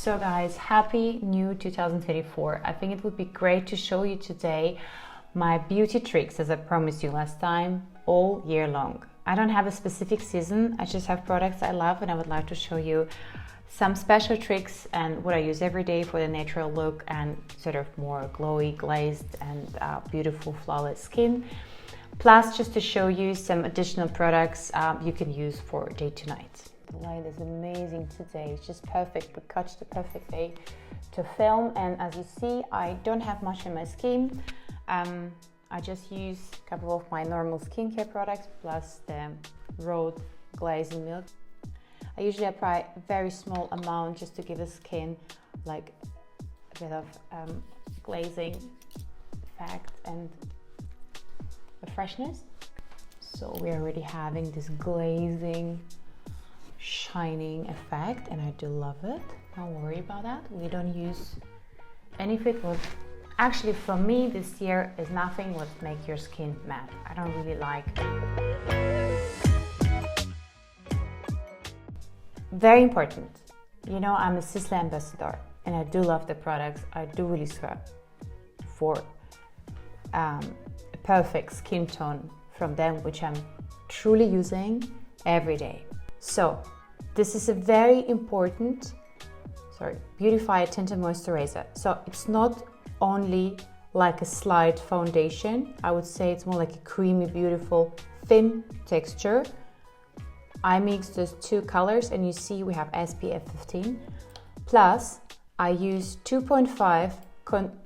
So guys, happy new 2024. I think it would be great to show you today my beauty tricks, as I promised you last time, all year long. I don't have a specific season, I just have products I love and I would like to show you some special tricks and what I use every day for the natural look and sort of more glowy, glazed and beautiful flawless skin. Plus just to show you some additional products you can use for day to night. The light is amazing today, it's just perfect. We catch the perfect day to film, and as you see, I don't have much in my skin. I just use a couple of my normal skincare products plus the raw glazing milk. I usually apply a very small amount just to give the skin like a bit of glazing effect and a freshness. So we're already having this glazing shining effect and I do love it. Don't worry about that. We don't use any of it. Actually, for me this year is nothing what make your skin matte. I don't really like. Very important. You know, I'm a Sisley ambassador and I do love the products. I do really swear for a perfect skin tone from them, which I'm truly using every day. So this is a very important, Beautify Tinted Moisturizer. So it's not only like a slight foundation. I would say it's more like a creamy, beautiful, thin texture. I mixed those two colors and you see we have SPF 15. Plus I use 2.5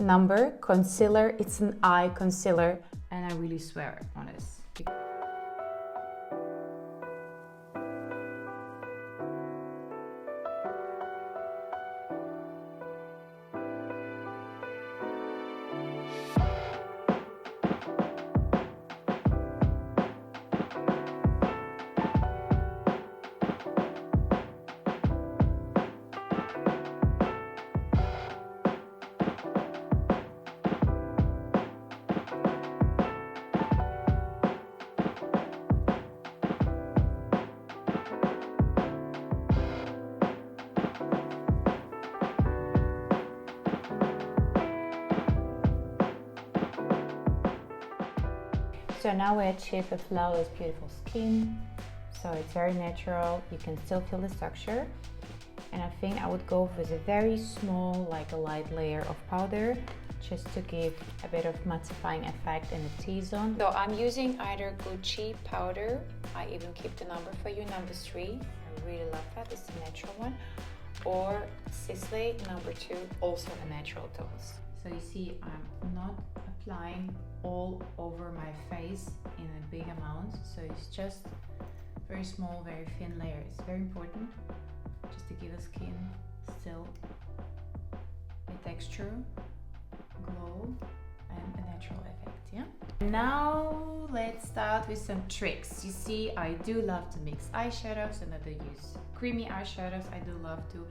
number concealer. It's an eye concealer and I really swear on this. So now we achieve a flawless, beautiful skin. So it's very natural. You can still feel the structure. And I think I would go with a very small, like a light layer of powder, just to give a bit of mattifying effect in the T-zone. So I'm using either Gucci powder. I even keep the number for you, number 3. I really love that. It's a natural one. Or Sisley number 2, also a natural tones. So you see, I'm not applying all over my face in a big amount, so it's just very small, very thin layer. It's very important just to give the skin still a texture, glow and a natural effect. Yeah. Now let's start with some tricks. You see, I do love to mix eyeshadows and I do use creamy eyeshadows. I do love to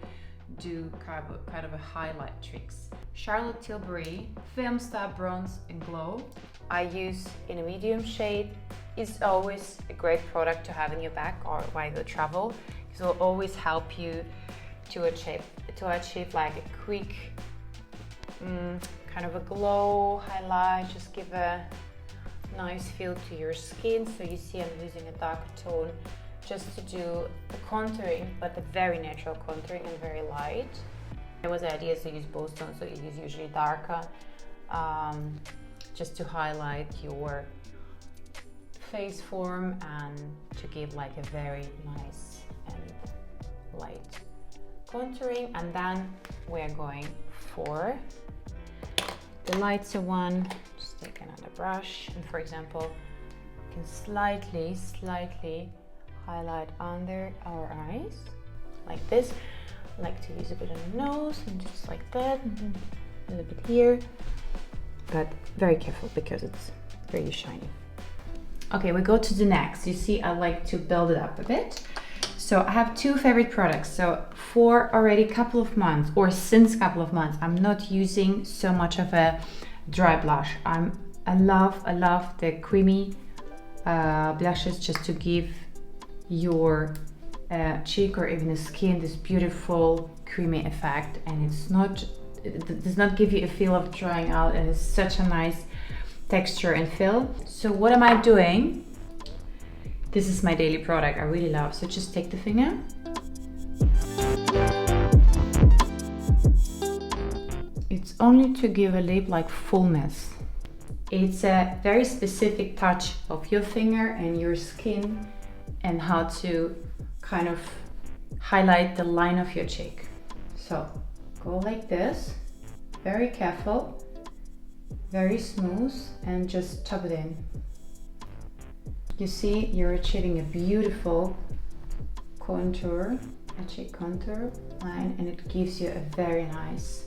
do kind of a highlight tricks. Charlotte Tilbury Film Star Bronze and Glow. I use in a medium shade. It's always a great product to have in your bag or while you travel. It will always help you to achieve like a quick kind of a glow highlight. Just give a nice feel to your skin. So you see I'm using a darker tone just to do the contouring, but the very natural contouring and very light. It was the idea to use both tones, so you use usually darker, just to highlight your face form and to give like a very nice and light contouring. And then we're going for the lighter one. Just take another brush and, for example, you can slightly highlight under our eyes like this. I like to use a bit on the nose and just like that, and a little bit here, but very careful because it's very shiny. Okay, we go to the next. You see, I like to build it up a bit. So I have two favorite products. So for already a couple of months, or since a couple of months, I'm not using so much of a dry blush. I love the creamy blushes just to give your cheek or even the skin this beautiful creamy effect, and it does not give you a feel of drying out, and it's such a nice texture and feel. So what am I doing? This is my daily product I really love. So just take the finger. It's only to give a lip like fullness. It's a very specific touch of your finger and your skin and how to kind of highlight the line of your cheek. So go like this, very careful, very smooth, and just tap it in. You see, you're achieving a beautiful contour, a cheek contour line, and it gives you a very nice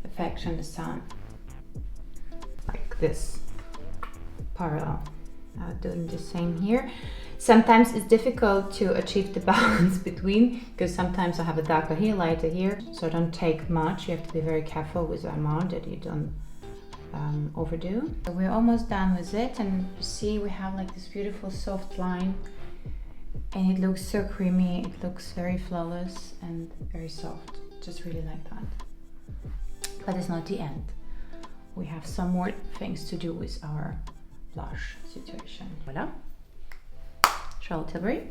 effect on the sun. Like this, parallel. I'll do the same here. Sometimes it's difficult to achieve the balance between, because sometimes I have a darker here, lighter here, so don't take much. You have to be very careful with the amount that you don't overdo. So we're almost done with it, and you see we have like this beautiful soft line, and it looks so creamy. It looks very flawless and very soft. Just really like that. But it's not the end. We have some more things to do with our blush situation. Voila. Charlotte Tilbury.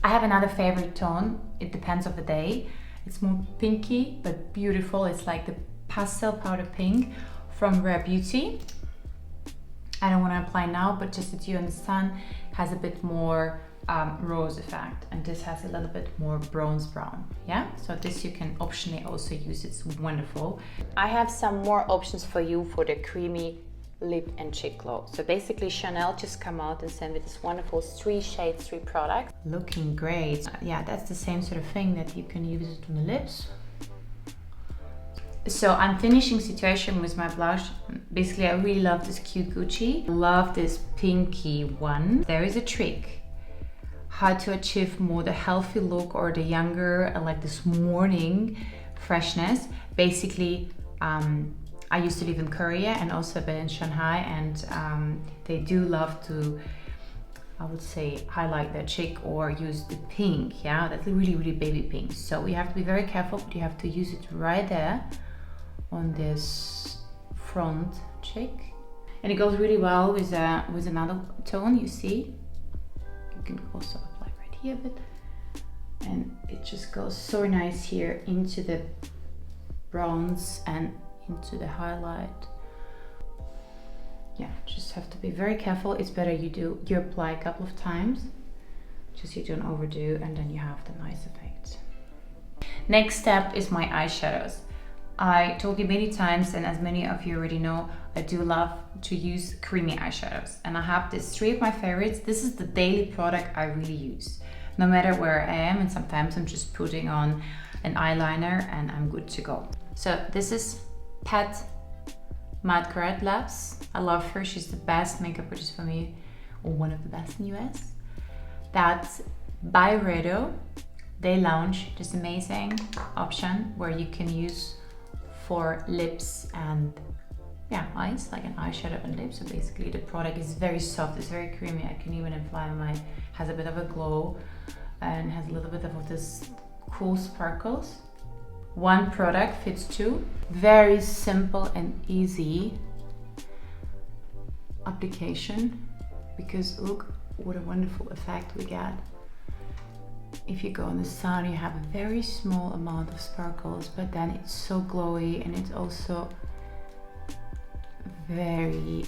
I have another favorite tone. It depends on the day. It's more pinky but beautiful. It's like the pastel powder pink from Rare Beauty. I don't want to apply now, but just that you in the sun has a bit more rose effect, and this has a little bit more bronze brown. Yeah, so this you can optionally also use. It's wonderful. I have some more options for you for the creamy lip and cheek glow. So basically Chanel just come out and sent me this wonderful 3 shades, 3 products. Looking great. Yeah, that's the same sort of thing that you can use it on the lips. So I'm finishing situation with my blush. Basically, I really love this cute Gucci. Love this pinky one. There is a trick how to achieve more the healthy look or the younger, like this morning freshness. Basically, I used to live in Korea and also a bit in Shanghai, and they do love to, I would say, highlight their cheek or use the pink. Yeah, that's really, really baby pink. So we have to be very careful, but you have to use it right there on this front cheek. And it goes really well with another tone, you see. You can also apply right here a bit. And it just goes so nice here into the bronze and into the highlight. Yeah, just have to be very careful. It's better you apply a couple of times, just you don't overdo, and then you have the nice effect. Next step is my eyeshadows. I told you many times, and as many of you already know, I do love to use creamy eyeshadows, and I have these 3 of my favorites. This is the daily product I really use, no matter where I am, and sometimes I'm just putting on an eyeliner and I'm good to go. So this is Pat Madgaret Labs. I love her. She's the best makeup artist for me, or one of the best in US. That's Byredo. They launched this amazing option where you can use for lips and eyes, like an eyeshadow and lips. So basically the product is very soft, it's very creamy. I can even apply has a bit of a glow and has a little bit of this cool sparkles. One product fits 2. Very simple and easy application, because look what a wonderful effect we get. If you go in the sun, you have a very small amount of sparkles, but then it's so glowy, and it's also very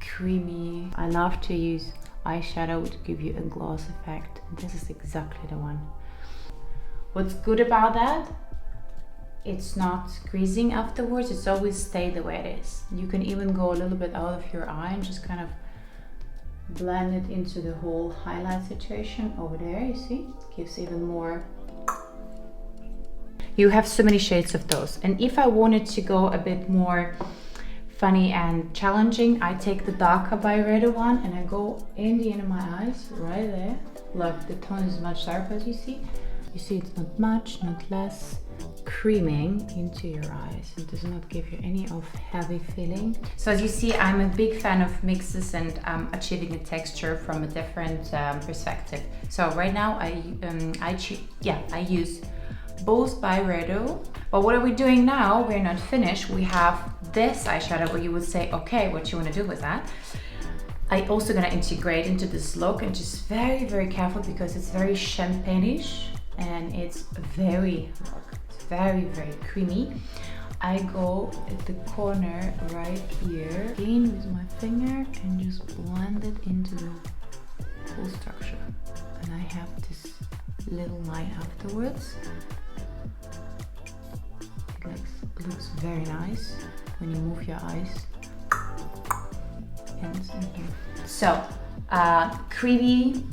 creamy. I love to use eyeshadow to give you a gloss effect. This is exactly the one. What's good about that? It's not greasing afterwards. It's always stay the way it is. You can even go a little bit out of your eye and just kind of blend it into the whole highlight situation over there. You see, it gives even more. You have so many shades of those, and if I wanted to go a bit more funny and challenging, I take the darker Byredo one and I go in the end of my eyes right there. Look, the tone is much darker, as you see. You see, it's not much, not less. creaming into your eyes and does not give you any of heavy feeling. So as you see, I'm a big fan of mixes and achieving a texture from a different perspective. So right now I use both Byredo. But what are we doing now? We're not finished. We have this eyeshadow where you would say, okay, what you want to do with that? I also gonna integrate into this look, and just very, very careful because it's very champagne-ish and it's very, very, very creamy. I go at the corner right here, again with my finger, and just blend it into the whole structure. And I have this little line afterwards. It looks very nice when you move your eyes. And here. So, creamy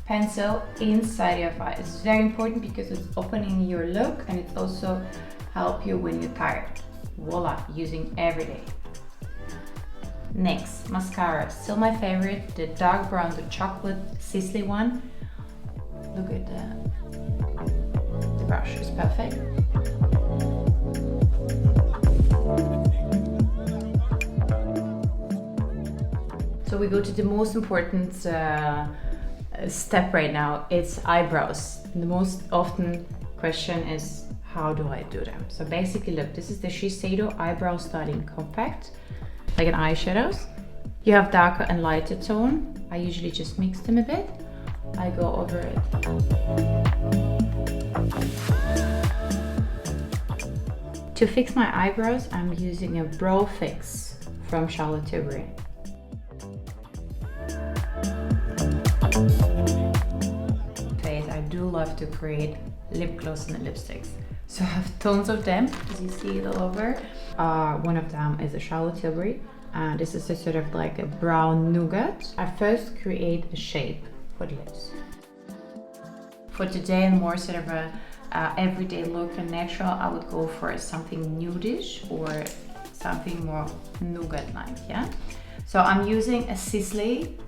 pencil inside your eye is very important because it's opening your look, and it also helps you when you're tired. Voila, using every day. Next, mascara, still my favorite, the dark brown, the chocolate Sisley one. Look at the brush is perfect. So we go to the most important step right now. It's eyebrows. The most often question is, how do I do them? So basically, look, this is the Shiseido Eyebrow Styling Compact, like an eyeshadows. You have darker and lighter tone. I usually just mix them a bit. I go over it. To fix my eyebrows, I'm using a Brow Fix from Charlotte Tilbury. I do love to create lip gloss and lipsticks. So I have tons of them, as you see it all over. One of them is a Charlotte Tilbury. This is a sort of like a brown nougat. I first create a shape for the lips. For today, and more sort of a everyday look and natural, I would go for something nudish or something more nougat-like, yeah? So I'm using a Sisley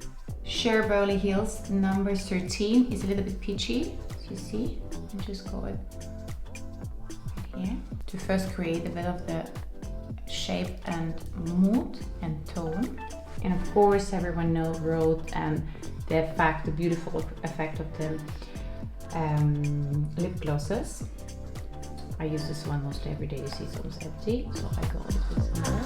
Sheer Burley Heels number 13. It's a little bit peachy, as you see. And just go it right here to first create a bit of the shape and mood and tone. And of course, everyone wrote the beautiful effect of the lip glosses. I use this one most every day. You see it's almost empty, so I go with some more.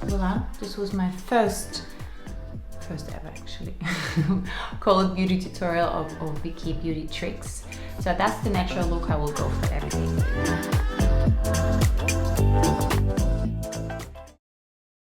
Voila, this was my first ever actually call it beauty tutorial of Viky Beauty Tricks. So that's the natural look I will go for every day.